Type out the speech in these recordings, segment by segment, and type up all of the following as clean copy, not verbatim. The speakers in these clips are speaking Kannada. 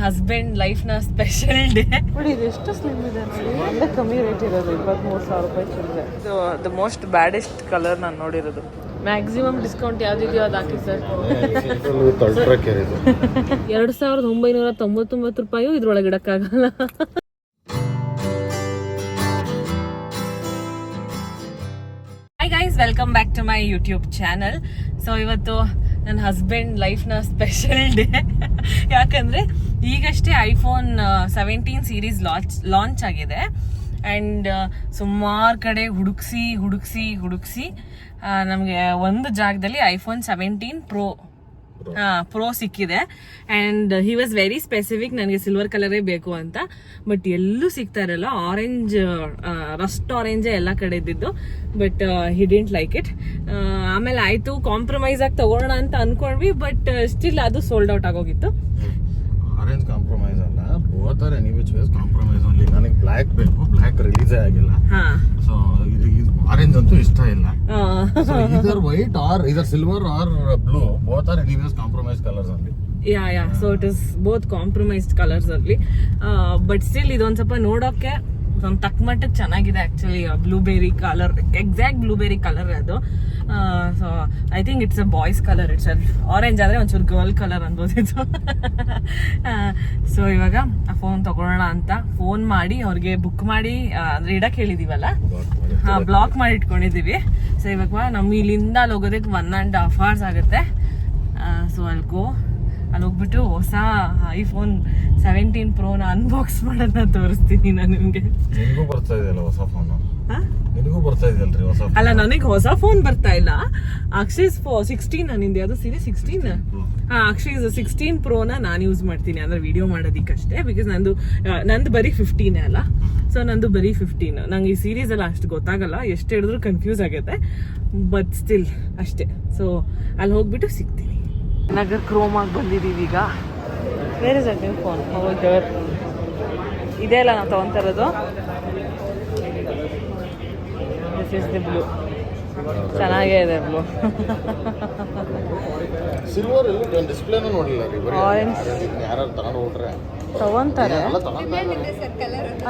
ಹಸ್ಬೆಂಡ್ ಲೈಫ್ನ ಸ್ಪೆಷಲ್ ಡೇ. ನೋಡಿ ಇದು ಎಷ್ಟು ಸ್ಲಿಮ್ ಇದೆ ನೋಡಿ, ಅಲ್ಲೇ ಕಮ್ಮಿ ರೇಟ್ ಇರೋದು 23,000 ರೂಪಾಯಿ ಚಿಲ್ಲರೆ. ಇದು ದ ಮೋಸ್ಟ್ ಬ್ಯಾಡೆಸ್ಟ್ ಕಲರ್ ನಾನು ನೋಡಿರೋದು. ಮ್ಯಾಕ್ಸಿಮಮ್ ಡಿಸ್ಕೌಂಟ್ ಯಾವ್ದಿದೆಯೋ ಅದು ಹಾಕಿ ಸರ್. 2,999 ರೂಪಾಯಿ ಇದ್ರೊಳಗೆ ಇಡಕ್ಕಾಗಲ್ಲ. Hi guys, welcome back to my YouTube channel. So ಇವತ್ತು ನನ್ನ ಹಸ್ಬೆಂಡ್ ಲೈಫ್ನ ಸ್ಪೆಷಲ್ ಡೇ. ಯಾಕಂದ್ರೆ ಈಗಷ್ಟೇ ಐಫೋನ್ 17 ಸೀರೀಸ್ ಲಾಂಚ್ ಆಗಿದೆ. ಆ್ಯಂಡ್ ಸುಮಾರು ಕಡೆ ಹುಡುಕ್ಸಿ ನಮಗೆ ಒಂದು ಜಾಗದಲ್ಲಿ ಐಫೋನ್ 17 ಪ್ರೋ ಸಿಕ್ಕಿದೆ. And he was very specific, ನನಗೆ ಸಿಲ್ವರ್ ಕಲರೇ ಬೇಕು ಅಂತ. ಬಟ್ ಎಲ್ಲೂ ಸಿಗ್ತಾ ಇರಲ್ಲ, ಆರೆಂಜ್, ರಸ್ಟ್ ಆರೆಂಜೇ ಎಲ್ಲ ಕಡೆ ಇದ್ದಿದ್ದು. But he didn't like it. ಆಮೇಲೆ ಆಯ್ತು, ಕಾಂಪ್ರಮೈಸ್ ಆಗಿ ತಗೊಳ್ಳೋಣ ಅಂತ ಅನ್ಕೊಂಡ್ವಿ. ಬಟ್ ಸ್ಟಿಲ್ ಅದು ಸೋಲ್ಡ್ ಔಟ್ ಆಗೋಗಿತ್ತು. ಆರೆಂಜ್ ಕಾಂಪ್ರಮೈಸ್ ಅಲ್ಲ, both are any which ways compromise only. ನನಗೆ ಬ್ಲ್ಯಾಕ್ ಬೇಕು, ಬ್ಲ್ಯಾಕ್ ರಿಲೀಸೇ ಆಗಿಲ್ಲ. ಸೊ ಆರೆಂಜ್ ಅಂತೂ ಇಷ್ಟ ಇಲ್ಲ. Either white or either silver or blue, both are any ways compromise colours only. Yeah so it is both compromised colours ಅಲ್ಲಿ. ಬಟ್ ಸ್ಟಿಲ್ ಇದೊಂದ್ ಸ್ವಲ್ಪ ನೋಡೋಕೆ ಒಂದು ತಕ್ಕ ಮಟ್ಟಕ್ಕೆ ಚೆನ್ನಾಗಿದೆ. Actually blueberry colour, exact blueberry colour ಅದು. So I think it's a boys colour. It's orange ಆದ್ರೆ ಒಂಚೂರು ಗರ್ಲ್ ಕಲರ್ ಅನ್ಬೋದಿತ್ತು. ಸೊ ಇವಾಗ ಆ ಫೋನ್ ತಗೊಳ್ಳೋಣ ಅಂತ ಫೋನ್ ಮಾಡಿ ಅವ್ರಿಗೆ ಬುಕ್ ಮಾಡಿ ಅಂದ್ರೆ ಇಡಕ್ ಹೇಳಿದೀವಲ್ಲ, ಬ್ಲಾಕ್ ಮಾಡಿ ಇಟ್ಕೊಂಡಿದೀವಿ. ಸೊ ಇವಾಗ ನಮ್ಗೆ ಇಲ್ಲಿಂದ ಅಲ್ಲಿ ಹೋಗೋದಕ್ಕೆ 1.5 hours ಆಗುತ್ತೆ. ಸೊ ಅಲ್ಲಿ ಹೋಗ್ಬಿಟ್ಟು ಹೊಸ ಐಫೋನ್ 17 ಪ್ರೋನ ಅನ್ಬಾಕ್ಸ್ ಮಾಡೋದನ್ನ ತೋರಿಸ್ತೀನಿ ನಾನು ನಿಮ್ಗೆ. ನಿಮಗೂ ಬರ್ತಾ ಇದೆಯಲ್ಲ ಹೊಸ ಫೋನ್? ನಿಮಗೂ ಬರ್ತಾ ಇದೆಯಲ್ರಿ ಹೊಸ? ಅಲ್ಲ, ನನಗೆ ಹೊಸ ಫೋನ್ ಬರ್ತಾ ಇಲ್ಲ. ಅಕ್ಷಯ್ 16 ನನ್ನಿಂದ ಅದು ಸೀರೀಸ್ 16. ಅಕ್ಷಯ್ 16 ಪ್ರೋನ ನಾನು ಯೂಸ್ ಮಾಡ್ತೀನಿ, ಅಂದ್ರೆ ವಿಡಿಯೋ ಮಾಡೋದಿಕ್ಕಷ್ಟೇ. ಬಿಕಾಸ್ ನಂದು ಬರೀ 15 ಅಲ್ಲ. ಸೊ ನಂದು ಬರೀ 15. ನಂಗೆ ಈ ಸೀರೀಸ್ ಎಲ್ಲ ಅಷ್ಟು ಗೊತ್ತಾಗಲ್ಲ, ಎಷ್ಟು ಹೇಳಿದ್ರು ಕನ್ಫ್ಯೂಸ್ ಆಗುತ್ತೆ. ಬಟ್ ಸ್ಟಿಲ್ ಅಷ್ಟೇ. ಸೊ ಅಲ್ಲಿ ಹೋಗ್ಬಿಟ್ಟು ಸಿಗ್ತೀನಿ. ನಗರ್ ಕ್ರೋಮ್ ಆಗಿ ಬಂದಿದ್ದೀವಿ ಈಗ. ಬೇರೆ ನ್ಯೂ ಫೋನ್ ಇದೇ ಅಲ್ಲ ನಾವು ತಗೊಂತಿರೋದು. This is the blue. ಚೆನ್ನಾಗೇ ಇದೆ ಬ್ಲೂ. ಸಿಲ್ವರ್ ಡಿಸ್ಪ್ಲೇನೂ ನೋಡಿಲ್ಲ ರೀ. ಆರೆಂಜ್ ಯಾರು ತಗೊಂಡು ಹೋಗ್ರೆ ತಗೊಂತಾರೆ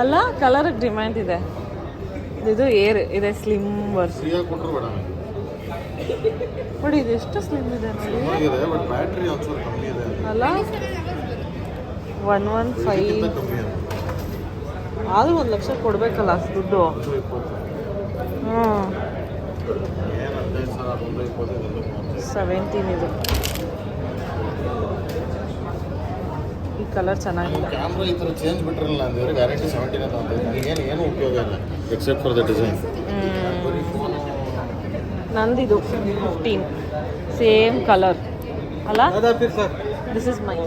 ಅಲ್ಲ, ಕಲರ್ ಡಿಮ್ಯಾಂಡ್ ಇದೆ. ಇದು ಏರ್ ಇದೆ, ಸ್ಲಿಮ್ ವರ್ಷನ್. ಕೊಟ್ಟರು ಬೇಡ ನೋಡಿ ಇದು ಎಷ್ಟು ಸ್ಲಿಮ್ ಇದೆ ನೋಡಿ. ಬಟ್ ಬ್ಯಾಟ್ರಿ ಒಂಚೂರು ಕಮ್ಮಿ ಇದೆ ಅಲ್ಲ, 115 ಆದ್ರೂ 1 ಲಕ್ಷ ಕೊಡ್ಬೇಕಲ್ಲ ಅಷ್ಟು ದುಡ್ಡು. ಹ್ಞೂ 17 ಇದು. ಈ ಕಲರ್ ಚೆನ್ನಾಗಿದೆ. ಕ್ಯಾಮ್ರಾ ಈ ಥರ ಚೇಂಜ್ ಬಿಟ್ಟಿರಲ್ಲ ಅಂದ್ರೆ ವ್ಯಾರಂಟಿ 17 ಅಂತ ನನಗೇನು ಏನು ಉಪಯೋಗ ಇಲ್ಲ ಎಕ್ಸೆಪ್ಟ್ ಫಾರ್ ದ ಡಿಸೈನ್. ನಂದಿದು 15 ಸೇಮ್ ಕಲರ್ ಅಲ್ಲ. This is my.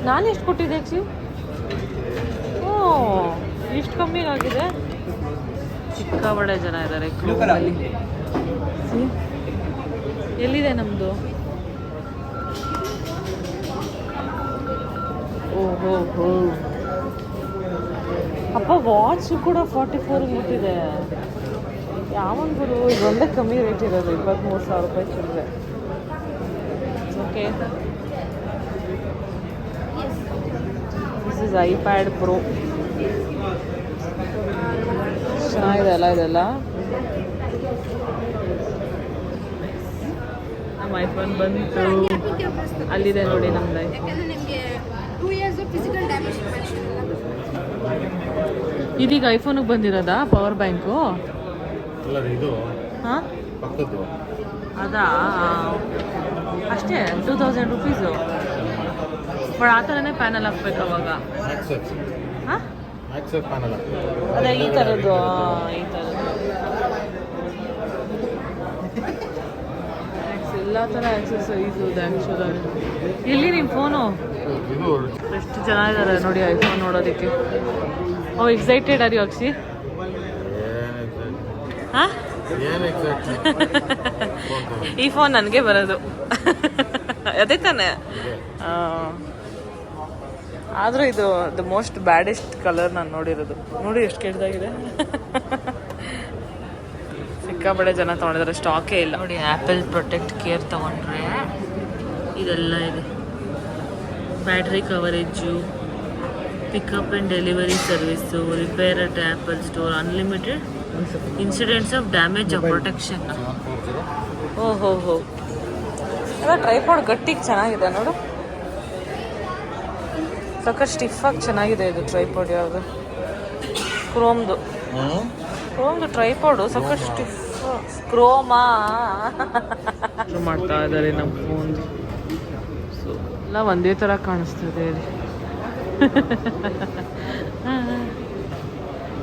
ನಾನು ಎಷ್ಟು ಕೊಟ್ಟಿದ್ದೆ ಆಕ್ಚುಲಿ? ಓ, ಇಷ್ಟು ಕಮ್ಮಿಗೆ ಆಗಿದೆ. ಸಿಕ್ಕಾಬಡೆ ಜನ ಇದ್ದಾರೆ ಕ್ಲೂಬಲ್ಲಿ. ಎಲ್ಲಿದೆ ನಮ್ಮದು? ಓಹೋ ಹೋ ಅಪ್ಪ, ವಾಚ್ ಕೂಡ 44 ಮುಟ್ಟಿದೆ. ಯಾವಂದ್ರು ಇದೊಂದೇ ಕಮ್ಮಿ ರೇಟ್ ಇರೋದು, 23,000 ರೂಪಾಯಿ ಚಿಲ್ಲರೆ. Okay, this is iPad pro. ಚೆನ್ನಾಗಿದೆ ಅಲ್ಲ ಇದೆಲ್ಲ. ನಮ್ಮ ಐಫೋನ್ ಬಂತು, ಅಲ್ಲಿದೆ ನೋಡಿ ನಮ್ದು ಐಫೋನ್. ಇದೀಗ ಐಫೋನಿಗೆ ಬಂದಿರೋದಾ ಪವರ್ ಬ್ಯಾಂಕು? ಹಾಂ, ಅದಾ? ಅಷ್ಟೇ 2,000 ರುಪೀಸು. ಬಟ್ ಆ ಥರನೇ ಪ್ಯಾನಲ್ ಹಾಕ್ಬೇಕು ಅವಾಗ. ಹಾಂ, ಅದೇ ಈ ಥರದ್ದು. ಎಲ್ಲ ಥರ ಆಕ್ಸೆಸರೀಸು ಡ್ಯಾನ್ಸು. ಎಲ್ಲಿ ನಿಮ್ಮ ಫೋನು? ಎಷ್ಟು ಜನ ಇದ್ದಾರೆ ನೋಡಿ ಐಫೋನ್ ನೋಡೋದಕ್ಕೆ. ಓ, ಎಕ್ಸೈಟೆಡ್ ಆರ್ ಯು ಅಕ್ಷಿ? ಹಾಂ, ಈ ಫೋನ್ ನನಗೆ ಬರೋದು ಅದೇ ತಾನೆ. ಆದರೂ ಇದು ದ ಮೋಸ್ಟ್ ಬ್ಯಾಡೆಸ್ಟ್ ಕಲರ್ ನಾನು ನೋಡಿರೋದು. ನೋಡಿ ಎಷ್ಟು ಕೆಟ್ಟದಾಗಿದೆ. ಸಿಕ್ಕಾಪಡೆ ಜನ ತೊಗೊಂಡಿದ್ದಾರೆ, ಸ್ಟಾಕೇ ಇಲ್ಲ ನೋಡಿ. ಆ್ಯಪಲ್ ಪ್ರೊಟೆಕ್ಟ್ ಕೇರ್ ತೊಗೊಂಡ್ರೆ ಇದೆಲ್ಲ ಇದೆ. Battery coverage, pickup and delivery service, repair at apple store, unlimited incidents of damage of protection. ಓಹೋ ಹೋ, ಎಲ್ಲ ಟ್ರೈಪಾಡ್ ಗಟ್ಟಿಗೆ ಚೆನ್ನಾಗಿದೆ ನೋಡು, ಸಕ್ಕ ಸ್ಟಿಫಾಗಿ ಚೆನ್ನಾಗಿದೆ ಇದು ಟ್ರೈಪಾಡ್. ಯಾವುದು ಕ್ರೋಮ್ದು ಟ್ರೈಪಾಡು ಸಕ್ಕ ಸ್ಟಿಫ್. ಕ್ರೋಮಾ ಮಾಡ್ತಾ ಇದ್ದಾರೆ ನಮ್ಮ ಫೋನ್. ಸೊ ಎಲ್ಲ ಒಂದೇ ಥರ ಕಾಣಿಸ್ತದೆ.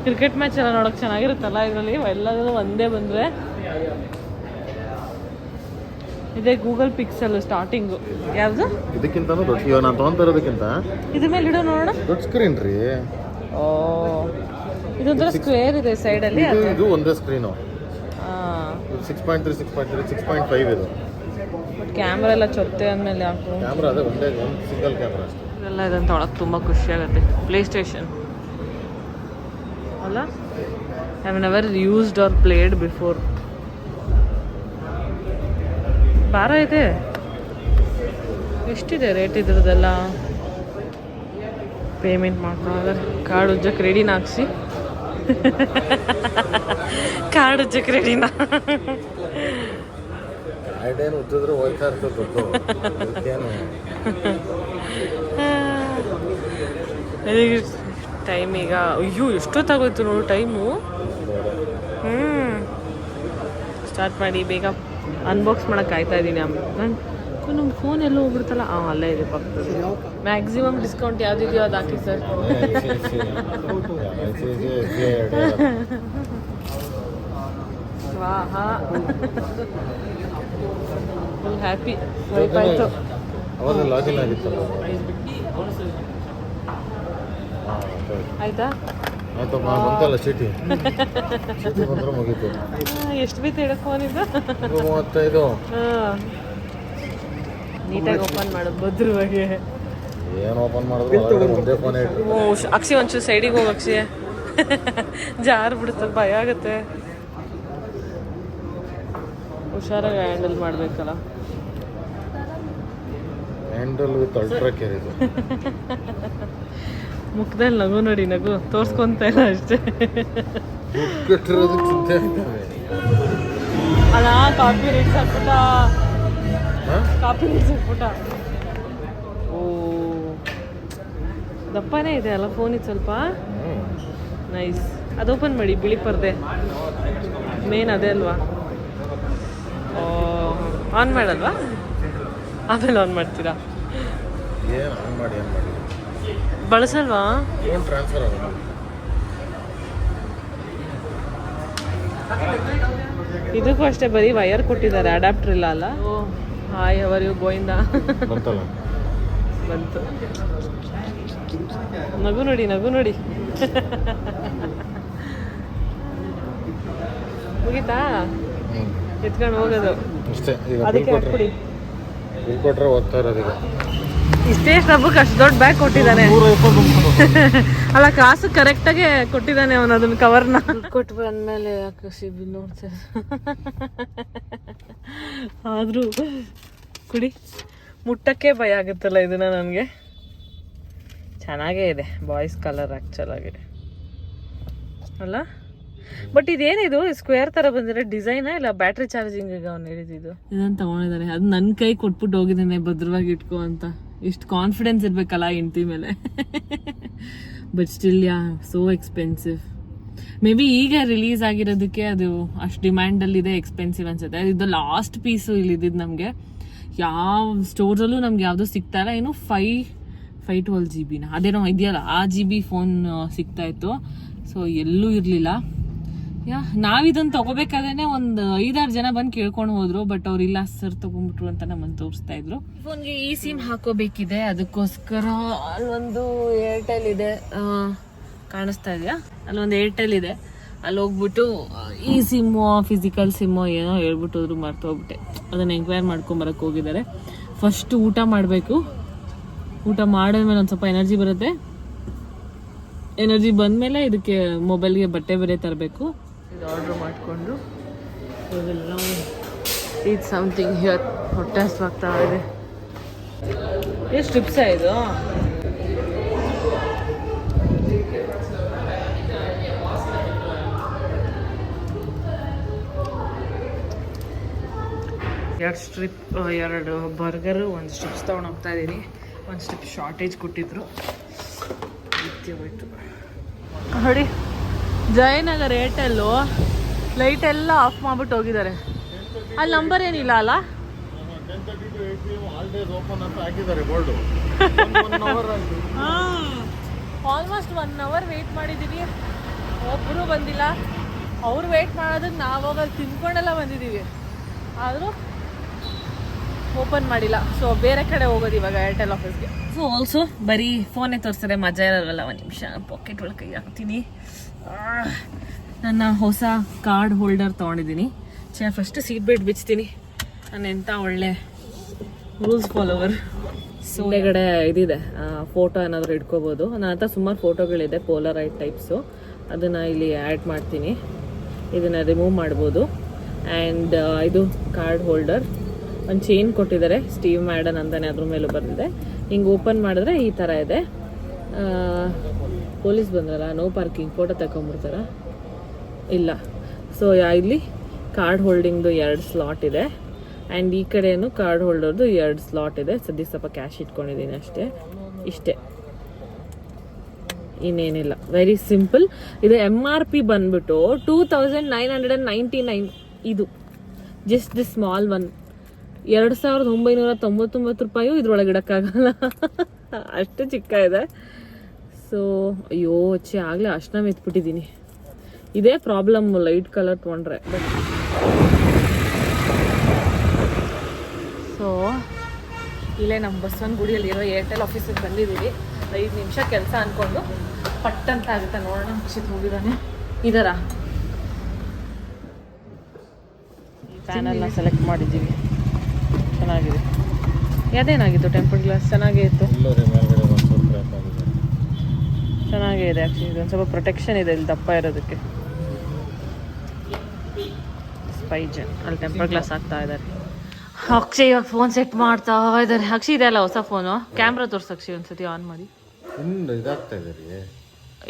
ಕ್ರಿಕೆಟ್ ಮ್ಯಾಚ್ ಎಲ್ಲ ನೋಡೋಕೆ ಚೆನ್ನಾಗಿರುತ್ತಲ್ಲ ಇದರಲ್ಲಿ, ಎಲ್ಲದೂ ಒಂದೇ ಬಂದರೆ. ಇದೇ ಗೂಗಲ್ ಪಿಕ್ಸೆಲ್ ಸ್ಟಾರ್ಟಿಂಗು. ಯಾವುದು ಇದಕ್ಕಿಂತ ದೊಡ್ಡ, ಇವಾಗ ನಾನು ತೊಗೊಂತಿರೋದಕ್ಕಿಂತ ಇದ್ರ ಮೇಲೆ ಇಡೋ ನೋಡೋಣ. ದೊಡ್ಡ ಸ್ಕ್ರೀನ್ ರೀ. ಓ, ಇದೊಂಥರ ಸ್ಕ್ವೇರ್ ಇದೆ ಸೈಡಲ್ಲಿ. ಇದು ಒಂದೇ ಸ್ಕ್ರೀನು. 6.3, 6.3, 6.5 ಇದು. ಬಟ್ ಕ್ಯಾಮ್ರಾ ಎಲ್ಲ ಚೊತ್ತೆ ಅಂದಮೇಲೆ ಯಾಕೆ ಕ್ಯಾಮ್ರಾ ಅದೇ ಒಂದೇ, ಒಂದು ಸಿಂಗಲ್ ಕ್ಯಾಮ್ರಾ ಅಷ್ಟೇ. ಇದೆಲ್ಲ ಇದಂತ ಒಳಗೆ ತುಂಬ ಖುಷಿಯಾಗುತ್ತೆ. ಪ್ಲೇ ಸ್ಟೇಷನ್ ಅಲ್ಲ, I have never used R played before. ಭಾರ ಇದೆ. ಎಷ್ಟಿದೆ ರೇಟ್ ಇದ್ರದ್ದೆಲ್ಲ? ಪೇಮೆಂಟ್ ಮಾಡ್ತಾ ಇದ್ದಾರೆ. ಕಾರ್ಡ್ ಉಜ್ಜಕ್ಕೆ ರೆಡಿನ ಹಾಕ್ಸಿ. ಕಾರ್ಡ್ ಉಜ್ಜಕ್ಕೆ ರೆಡಿನ. ಕಾರ್ಡೇನು ಉಜ್ಜಿದ್ರೆ ಹೋಯ್ತಾ ಇರ್ತದೆ ದುಡ್ಡು. ಟೈಮ್ ಈಗ ಅಯ್ಯೋ ಎಷ್ಟೊತ್ತಾಗೋಯ್ತು ನೋಡು ಟೈಮು. ಸ್ಟಾರ್ಟ್ ಮಾಡಿ ಬೇಗ. ಅನ್ಬಾಕ್ಸ್ ಮಾಡೋಕೆ ಕಾಯ್ತಾ ಇದ್ದೀನಿ. ನಮ್ಮ ಫೋನ್ ಎಲ್ಲೋ ಹೋಗ್ಬಿಡ್ತಲ್ಲ. ಅಲ್ಲೇ ಇದೆ ಪಕ್ಕದಲ್ಲಿ. ಮ್ಯಾಕ್ಸಿಮಮ್ ಡಿಸ್ಕೌಂಟ್ ಯಾವುದಿದೆಯೋ ಅದು ಹಾಕಿ ಸರ್. ವಾಹಾ, ಫುಲ್ ಹ್ಯಾಪಿ. ಆಯಿತು, ಅವಾಗ ಲಾಗಿನ್ ಆಗಿತ್ತಲ್ಲ. ಆಯ್ತಾ? ಆಯ್ತಮ್ಮ, ಬಂತಲ್ಲ ಚೀಟಿ. ಚೀಟಿ ಬಂದ್ರೆ ಮುಗೀತು. ಎಷ್ಟು ಬಿತ್ತು ಹೇಳಕ್ಕೆ ಫೋನಿಂದ? 35. ನೀಟಾಗಿ ಓಪನ್ ಮಾಡೋದು ಭದ್ರವಾಗಿ. ಏನು ಓಪನ್ ಮಾಡಿದ್ರು ಒಂದೇ ಫೋನ್ ಇಟ್ಟು. ಅಕ್ಷಿ ಒಂಚೂರು ಸೈಡಿಗೆ ಹೋಗಿ ಅಕ್ಷಿ. ಜಾರು ಬಿಡುತ್ತದೆ, ಭಯ ಆಗುತ್ತೆ. ಹುಷಾರಾಗಿ ಹ್ಯಾಂಡಲ್ ಮಾಡಬೇಕಲ್ಲ. ಹ್ಯಾಂಡಲ್ ವಿತ್ ಅಲ್ಟ್ರಾ ಕೇರ್ ಇದು. ಮುಖದಲ್ಲಿ ನಗು ನೋಡಿ, ನಗು ತೋರ್ಸ್ಕೊಂತ ಇಲ್ಲ ಅಷ್ಟೇ. ಅಲ್ಲ, ಕಾಪಿ ರೈಟ್ಸ್ ಹಾಕ್ಬಿಟ್ಟ. ಕಾಪಿ ರೈಟ್ಸ್ ಹಾಕ್ಬಿಟ್ಟ. ಓ, ದಪ್ಪನೇ ಇದೆ ಅಲ್ಲ ಫೋನ್ ಇದು ಸ್ವಲ್ಪ. ನೈಸ್. ಅದು ಓಪನ್ ಮಾಡಿ, ಬಿಳಿ ಪರ್ದೆ ಮೇನ್ ಅದೇ ಅಲ್ವಾ? ಆನ್ ಮಾಡಲ್ವಾ? ಆಮೇಲೆ ಆನ್ ಮಾಡ್ತೀರಾ? ಏನು ಆನ್ ಮಾಡಿ ಏನು ಮಾಡಿ ಬಳಸಲ್ವಾ? ಫೋನ್ ಟ್ರಾನ್ಸ್ಫರ್ ಆಗೋದು. ಇದಕ್ಕೂ ಅಷ್ಟೇ, ಬರೀ ವಯರ್ ಕೊಟ್ಟಿದ್ದಾರೆ, ಅಡಾಪ್ಟರ್ ಇಲ್ಲ ಅಲ್ಲ. ಹಾಯ್, ಅವರ್ ಯು ಗೋಯಿಂದ ಬಂತಲ್ಲ, ಬಂತು. ನಗು ನೋಡಿ, ನಗು ನೋಡಿ. ಮುಗೀತಾ? ಎತ್ಕೊಂಡು ಹೋಗೋದು ಅಷ್ಟೇ. ಈಗ ಅದಕ್ಕೆ ಹಾಕ್ಬಿಡಿ. ಬಿಲ್ ಕೊಟ್ರೆ ಓದ್ತಾ ಇರೋದೀಗ. ಇಷ್ಟೇ ಸಬ್ಬಕ್ಕೆ ಅಷ್ಟು ದೊಡ್ಡ ಬ್ಯಾಗ್ ಕೊಟ್ಟಿದ್ದಾನೆ. ಅಲ್ಲ, ಕಾಸು ಕರೆಕ್ಟಾಗೆ ಕೊಟ್ಟಿದ್ದಾನೆ ಅವನು ಅದನ್ನ ಕವರ್ನ. ಕೊಟ್ಟು ಬಂದ್ಮೇಲೆ ಯಾಕೆ ಬಿಲ್ ನೋಡ್ತಾರೆ. ಆದರೂ ಕುಡಿ, ಮುಟ್ಟಕ್ಕೆ ಭಯ ಆಗುತ್ತಲ್ಲ ಇದನ್ನ ನನಗೆ. ಚೆನ್ನಾಗೇ ಇದೆ, ಬಾಯ್ಸ್ ಕಲರ್ ಆ್ಯಕ್ಚುಲಾಗಿ ಅಲ್ಲ. ಬಟ್ ಇದೇನಿದು ಸ್ಕ್ವೇರ್ ಥರ ಬಂದಿರೋ ಡಿಸೈನಾ ಇಲ್ಲ ಬ್ಯಾಟ್ರಿ ಚಾರ್ಜಿಂಗ್? ಈಗ ಅವ್ನು ಹೇಳಿದ್ದು ಇದನ್ನು ತಗೊಂಡಿದ್ದಾನೆ. ಅದು ನನ್ನ ಕೈ ಕೊಟ್ಬಿಟ್ಟು ಹೋಗಿದ್ದಾನೆ, ಭದ್ರವಾಗಿ ಇಟ್ಕೋ ಅಂತ. ಇಷ್ಟು ಕಾನ್ಫಿಡೆನ್ಸ್ ಇರಬೇಕಲ್ಲ ಹೆಂಡ್ತಿ ಮೇಲೆ. But still so expensive. May be ಈಗ ರಿಲೀಸ್ ಆಗಿರೋದಕ್ಕೆ ಅದು ಅಷ್ಟು ಡಿಮ್ಯಾಂಡಲ್ಲಿದೆ, ಎಕ್ಸ್ಪೆನ್ಸಿವ್ ಅನ್ಸುತ್ತೆ. ಇದು ಲಾಸ್ಟ್ ಪೀಸು ಇಲ್ಲಿದ್ದು ನಮಗೆ. ಯಾವ ಸ್ಟೋರ್ಸಲ್ಲೂ ನಮ್ಗೆ ಯಾವುದೂ ಸಿಗ್ತಾ ಇಲ್ಲ. ಏನು 512 GB ಅದೇನೋ ಇದೆಯಲ್ಲ, ಆ GB ಫೋನ್ ಸಿಗ್ತಾ ಇತ್ತು. ಸೊ ಎಲ್ಲೂ ಇರಲಿಲ್ಲ. ನಾವಿದನ್ನು ತಗೋಬೇಕಾದ್ರೆ ಒಂದು 5-6 ಜನ ಬಂದು ಕೇಳ್ಕೊಂಡು ಹೋದ್ರು. ಬಟ್ ಅವ್ರಿಲ್ಲ ಸರ್ ತಗೊಂಡ್ಬಿಟ್ರು ಅಂತ ನಮ್ಮನ್ನು ತೋರಿಸ್ತಾ ಇದ್ರು. ಫೋನ್ಗೆ ಈ ಸಿಮ್ ಹಾಕೋಬೇಕಿದೆ, ಅದಕ್ಕೋಸ್ಕರ ಅಲ್ಲೊಂದು ಏರ್ಟೆಲ್ ಇದೆ, ಕಾಣಿಸ್ತಾ ಇದೆಯಾ? ಅಲ್ಲೊಂದು ಏರ್ಟೆಲ್ ಇದೆ. ಅಲ್ಲಿ ಹೋಗ್ಬಿಟ್ಟು ಈ ಸಿಮ್ಮು ಫಿಸಿಕಲ್ ಸಿಮ್ಮು ಏನೋ ಹೇಳ್ಬಿಟ್ಟು ಹೋದ್ರು, ಮರ್ತು ಹೋಗ್ಬಿಟ್ಟೆ. ಅದನ್ನು ಎಂಕ್ವೈರ್ ಮಾಡ್ಕೊಂಬರಕ್ಕೆ ಹೋಗಿದ್ದಾರೆ. ಫಸ್ಟ್ ಊಟ ಮಾಡಬೇಕು. ಊಟ ಮಾಡಿದ್ಮೇಲೆ ಒಂದು ಸ್ವಲ್ಪ ಎನರ್ಜಿ ಬರುತ್ತೆ. ಎನರ್ಜಿ ಬಂದಮೇಲೆ ಇದಕ್ಕೆ ಮೊಬೈಲ್ಗೆ ಬಟ್ಟೆ ಬೇರೆ ತರಬೇಕು. ಇದು ಆರ್ಡ್ರ್ ಮಾಡಿಕೊಂಡು ಈಟ್ ಸಮಥಿಂಗ್ ಹಿಯರ್. ಹೊಟ್ಟೆ ಹಸ್ವಾಗ್ತಾ ಇದೆ. ಎಷ್ಟು ಟಿಪ್ಸ ಇದು? ಎರಡು ಬರ್ಗರು, ಒಂದು ಸ್ಟ್ರಿಪ್ಸ್ ತೊಗೊಂಡು ಹೋಗ್ತಾ ಇದ್ದೀನಿ. ಒಂದು ಸ್ಟ್ರಿಪ್ ಶಾರ್ಟೇಜ್ ಕೊಟ್ಟಿದ್ರು, ಹೋಯ್ತು. ನೋಡಿ, ಜಯನಗರ್ ಏರ್ಟೆಲ್ಲು ಲೈಟ್ ಎಲ್ಲ ಆಫ್ ಮಾಡ್ಬಿಟ್ಟು ಹೋಗಿದ್ದಾರೆ. ಅಲ್ಲಿ ನಂಬರ್ ಏನಿಲ್ಲ ಅಲ್ಲ? ಆಲ್ಮೋಸ್ಟ್ 1 hour ವೆಯ್ಟ್ ಮಾಡಿದ್ದೀವಿ, ಒಬ್ಬರು ಬಂದಿಲ್ಲ. ಅವ್ರು ವೆಯ್ಟ್ ಮಾಡೋದಕ್ಕೆ ನಾವು ಹೋಗೋದು ತಿನ್ಕೊಂಡೆಲ್ಲ ಬಂದಿದ್ದೀವಿ, ಆದರೂ ಓಪನ್ ಮಾಡಿಲ್ಲ. ಸೊ ಬೇರೆ ಕಡೆ ಹೋಗೋದು ಇವಾಗ ಏರ್ಟೆಲ್ ಆಫೀಸ್ಗೆ. ಸೊ ಆಲ್ಸೋ ಬರೀ ಫೋನೇ ತೋರಿಸ್ತಾರೆ, ಮಜಾ ಇರೋಲ್ಲ. ಒಂದು ನಿಮಿಷ ಪಾಕೆಟ್ ಒಳಗೆ ಕೈ ಹಾಕ್ತೀನಿ. ನನ್ನ ಹೊಸ ಕಾರ್ಡ್ ಹೋಲ್ಡರ್ ತೊಗೊಂಡಿದ್ದೀನಿ. ಫಸ್ಟ್ ಸೀಟ್ ಬೆಲ್ಟ್ ಬಿಚ್ತೀನಿ. ನಾನು ಎಂಥ ಒಳ್ಳೆ ರೂಲ್ಸ್ ಫಾಲೋವರ್. ಸೊ ಒಳಗಡೆ ಇದಿದೆ, ಫೋಟೋ ಏನಾದರೂ ಇಟ್ಕೋಬೋದು. ನನ್ನ ಹತ್ರ ಸುಮಾರು ಫೋಟೋಗಳಿದೆ, ಪೋಲರೈಡ್ ಟೈಪ್ಸು. ಅದನ್ನು ಇಲ್ಲಿ ಆ್ಯಡ್ ಮಾಡ್ತೀನಿ. ಇದನ್ನು ರಿಮೂವ್ ಮಾಡ್ಬೋದು. ಆ್ಯಂಡ್ ಇದು ಕಾರ್ಡ್ ಹೋಲ್ಡರ್. ಒಂದು ಚೈನ್ ಕೊಟ್ಟಿದ್ದಾರೆ, ಸ್ಟೀವ್ ಮ್ಯಾಡನ್ ಅಂತಲೇ ಅದ್ರ ಮೇಲೂ ಬಂದಿದೆ. ಹಿಂಗೆ ಓಪನ್ ಮಾಡಿದ್ರೆ ಈ ಥರ ಇದೆ. ಪೊಲೀಸ್ ಬಂದ್ರಲ್ಲ, ನೋ ಪಾರ್ಕಿಂಗ್, ಫೋಟೋ ತಗೊಂಬಿಡ್ತಾರ ಇಲ್ಲ. ಸೊ ಇಲ್ಲಿ ಕಾರ್ಡ್ ಹೋಲ್ಡಿಂಗ್ದು 2 ಸ್ಲಾಟ್ ಇದೆ. ಆ್ಯಂಡ್ ಈ ಕಡೆಯೂ ಕಾರ್ಡ್ ಹೋಲ್ಡರ್ದು 2 ಸ್ಲಾಟ್ ಇದೆ. ಸದ್ಯಕ್ಕೆ ಸ್ವಲ್ಪ ಕ್ಯಾಶ್ ಇಟ್ಕೊಂಡಿದ್ದೀನಿ ಅಷ್ಟೇ. ಇಷ್ಟೇ, ಇನ್ನೇನಿಲ್ಲ. Very simple. ಇದು MRP ಬಂದ್ಬಿಟ್ಟು 2999. ಇದು ಜಸ್ಟ್ ದಿ ಸ್ಮಾಲ್ ಒನ್ 2999 ರೂಪಾಯಿ. ಇದ್ರೊಳಗೆ ಇಡೋಕ್ಕಾಗಲ್ಲ, ಅಷ್ಟು ಚಿಕ್ಕ ಇದೆ. ಸೊ ಅಯ್ಯೋ ಆಗಲೇ ಅಷ್ಟನ್ನ ಮೆತ್ಬಿಟ್ಟಿದ್ದೀನಿ. ಇದೇ ಪ್ರಾಬ್ಲಮ್ ಲೈಟ್ ಕಲರ್ ತೊಗೊಂಡ್ರೆ. ಬಟ್ ಸೊ ಇಲ್ಲೇ ನಮ್ಮ ಬಸವನಗುಡಿಯಲ್ಲಿರೋ ಏರ್ಟೆಲ್ ಆಫೀಸಿಗೆ ಬಂದಿದ್ದೀವಿ. 5 ನಿಮಿಷ ಕೆಲಸ ಅಂದ್ಕೊಂಡು ಪಟ್ಟಂತ ಆಗುತ್ತೆ. ನೋಡೋಣ, ಅಕ್ಷಿತ್ ಹೋಗಿದ್ದಾನೆ. ಇದರ ಈ ಪ್ಯಾನಲ್ನ ಸೆಲೆಕ್ಟ್ ಮಾಡಿದ್ದೀವಿ. ಚೆನ್ನಾಗಿದೆ. ಅದೇನಾಗಿತ್ತು? ಟೆಂಪರ್ಡ್ ಗ್ಲಾಸ್ ಚೆನ್ನಾಗೇ ಇತ್ತು, ಚೆನ್ನಾಗೇ ಇದೆ. ಆ್ಯಕ್ಚುಲಿ ಇದೊಂದು ಸ್ವಲ್ಪ ಪ್ರೊಟೆಕ್ಷನ್ ಇದೆ ಇಲ್ಲಿ ದಪ್ಪ ಇರೋದಕ್ಕೆ. ಸ್ಪೈಜನ್ ಅಲ್ಲಿ ಟೆಂಪರ್ ಗ್ಲಾಸ್ ಹಾಕ್ತಾ ಇದ್ದಾರೆ. ಅಕ್ಷಯ್ ಇವಾಗ ಫೋನ್ ಸೆಟ್ ಮಾಡ್ತಾ ಇದ್ದಾರೆ. ಅಕ್ಷಯ್ ಇದೆ ಅಲ್ಲ ಹೊಸ ಫೋನು, ಕ್ಯಾಮ್ರಾ ತೋರ್ಸು ಅಕ್ಷಯ್ ಒಂದ್ಸತಿ ಆನ್ ಮಾಡಿ.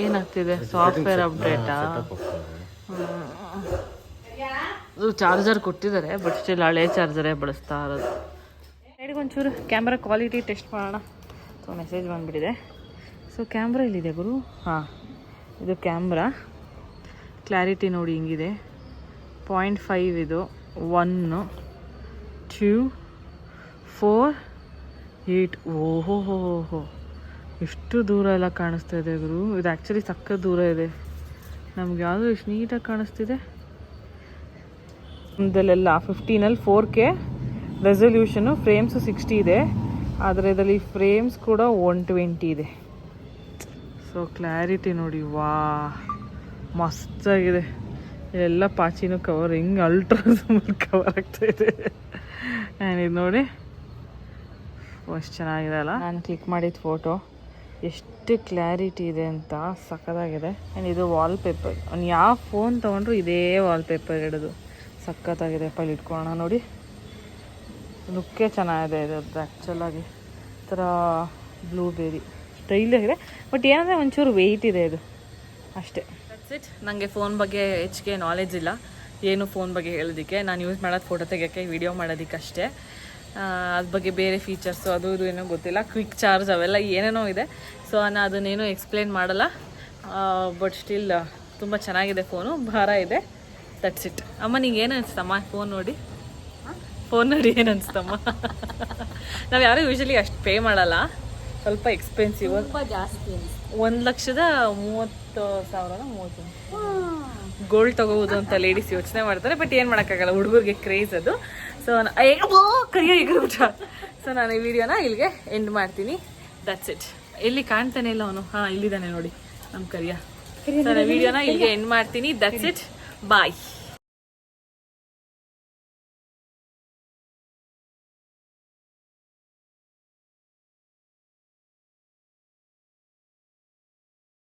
ಏನಾಗ್ತಿದೆ? ಸಾಫ್ಟ್ವೇರ್ ಅಪ್ಡೇಟಾ? ಚಾರ್ಜರ್ ಕೊಟ್ಟಿದ್ದಾರೆ, ಬಟ್ ಸ್ಟಿಲ್ ಹಳೆ ಚಾರ್ಜರೇ ಬಳಸ್ತಾ ಇರೋದು. ಒಂಚೂರು ಕ್ಯಾಮ್ರಾ ಕ್ವಾಲಿಟಿ ಟೆಸ್ಟ್ ಮಾಡೋಣ. ಸೊ ಮೆಸೇಜ್ ಬಂದುಬಿಟ್ಟಿದೆ. ಸೊ ಕ್ಯಾಮ್ರಾ ಇಲ್ಲಿದೆ ಗುರು. ಹಾಂ, ಇದು ಕ್ಯಾಮ್ರಾ ಕ್ಲಾರಿಟಿ ನೋಡಿ ಹಿಂಗಿದೆ. 0.5 ಇದು. 1 2 4 8. ಓಹೋ, ಎಷ್ಟು ದೂರ ಎಲ್ಲ ಕಾಣಿಸ್ತಾ ಇದೆ ಗುರು. ಇದು ಆ್ಯಕ್ಚುಲಿ ಸಕ್ಕ ದೂರ ಇದೆ. ನಮ್ಗೆ ಯಾವುದೋ ಎಷ್ಟು ನೀಟಾಗಿ ಕಾಣಿಸ್ತಿದೆ. ಇದಲ್ಲೆಲ್ಲ 15 4K ರೆಸೊಲ್ಯೂಷನು. ಫ್ರೇಮ್ಸು 60 ಇದೆ, ಆದರೆ ಇದರಲ್ಲಿ ಫ್ರೇಮ್ಸ್ ಕೂಡ 120 ಇದೆ. ಸೊ ಕ್ಲಾರಿಟಿ ನೋಡಿ, ವಾ ಮಸ್ತಾಗಿದೆ. ಎಲ್ಲ ಪಾಚಿನೂ ಕವರ್ ಹಿಂಗೆ ಅಲ್ಟ್ರಾ ಕವರ್ ಆಗ್ತಾಯಿದೆ. ಆ್ಯಂಡ್ ಇದು ನೋಡಿ ಎಷ್ಟು ಚೆನ್ನಾಗಿದೆ ಅಲ್ಲ. ನಾನು ಕ್ಲಿಕ್ ಮಾಡಿದ ಫೋಟೋ ಎಷ್ಟು ಕ್ಲಾರಿಟಿ ಇದೆ ಅಂತ, ಸಕ್ಕತ್ತಾಗಿದೆ. ಆ್ಯಂಡ್ ಇದು ವಾಲ್ಪೇಪರ್. ಅವ್ನು ಯಾವ ಫೋನ್ ತೊಗೊಂಡ್ರು ಇದೇ ವಾಲ್ಪೇಪರ್ ಇಡೋದು. ಸಕ್ಕತ್ತಾಗಿದೆ. ಪಲ್ಲಿ ಇಟ್ಕೊಳ್ಳೋಣ ನೋಡಿ. ಲುಕ್ಕೇ ಚೆನ್ನಾಗಿದೆ ಇದ್ರದ್ದು. ಆ್ಯಕ್ಚುಲಾಗಿ ಈ ಥರ ಬ್ಲೂಬೆರಿ ಸ್ಟೈಲಾಗಿದೆ. ಬಟ್ ಏನಂದರೆ ಒಂಚೂರು ವೆಯ್ಟ್ ಇದೆ ಇದು, ಅಷ್ಟೇ. That's it. ನನಗೆ ಫೋನ್ ಬಗ್ಗೆ ಹೆಚ್ಚಿಗೆ ನಾಲೆಜ್ ಇಲ್ಲ, ಏನು ಫೋನ್ ಬಗ್ಗೆ ಹೇಳೋದಕ್ಕೆ. ನಾನು ಯೂಸ್ ಮಾಡೋದು ಫೋಟೋ ತೆಗಿಯೋಕ್ಕೆ, ವಿಡಿಯೋ ಮಾಡೋದಕ್ಕೆ ಅಷ್ಟೇ. ಅದ್ರ ಬಗ್ಗೆ ಬೇರೆ ಫೀಚರ್ಸು ಅದು ಇದು ಏನೋ ಗೊತ್ತಿಲ್ಲ. ಕ್ವಿಕ್ ಚಾರ್ಜ್ ಅವೆಲ್ಲ ಏನೇನೋ ಇದೆ. ಸೊ ನಾನು ಅದನ್ನೇನು ಎಕ್ಸ್ಪ್ಲೇನ್ ಮಾಡಲ್ಲ. ಬಟ್ ಸ್ಟಿಲ್ ತುಂಬ ಚೆನ್ನಾಗಿದೆ ಫೋನು, ಭಾರ ಇದೆ. That's it. ಅಮ್ಮ ನಿಂಗೆ ಏನು ಅನಿಸ್ತಮ್ಮ ಫೋನ್ ನೋಡಿ? ಏನು ಅನಿಸ್ತಮ್ಮ? ನಾವು ಯಾರೂ ಯೂಶಲಿ ಅಷ್ಟು ಪೇ ಮಾಡಲ್ಲ, ಸ್ವಲ್ಪ ಎಕ್ಸ್ಪೆನ್ಸಿವ್, ಜಾಸ್ತಿ. 1,30,000 ಗೋಲ್ಡ್ ತಗೋಬೋದು ಅಂತ ಲೇಡೀಸ್ ಯೋಚನೆ ಮಾಡ್ತಾರೆ. ಬಟ್ ಏನು ಮಾಡೋಕ್ಕಾಗಲ್ಲ, ಹುಡುಗರಿಗೆ ಕ್ರೇಜ್ ಅದು. ಸೊ ಕರಿಯ ಎಗರ್ಬಿಟ್ಟ. ಸೊ ನಾನು ಈ ವಿಡಿಯೋನ ಇಲ್ಲಿಗೆ ಎಂಡ್ ಮಾಡ್ತೀನಿ. That's it. ಎಲ್ಲಿ ಕಾಣ್ತಾನೆ ಇಲ್ಲ ಅವನು? ಹಾಂ, ಇಲ್ಲಿದ್ದಾನೆ ನೋಡಿ ನಮ್ಮ ಕರಿಯ. ಸೊ ನಾನು ವಿಡಿಯೋನ ಇಲ್ಲಿಗೆ ಎಂಡ್ ಮಾಡ್ತೀನಿ. That's it. ಬಾಯ್.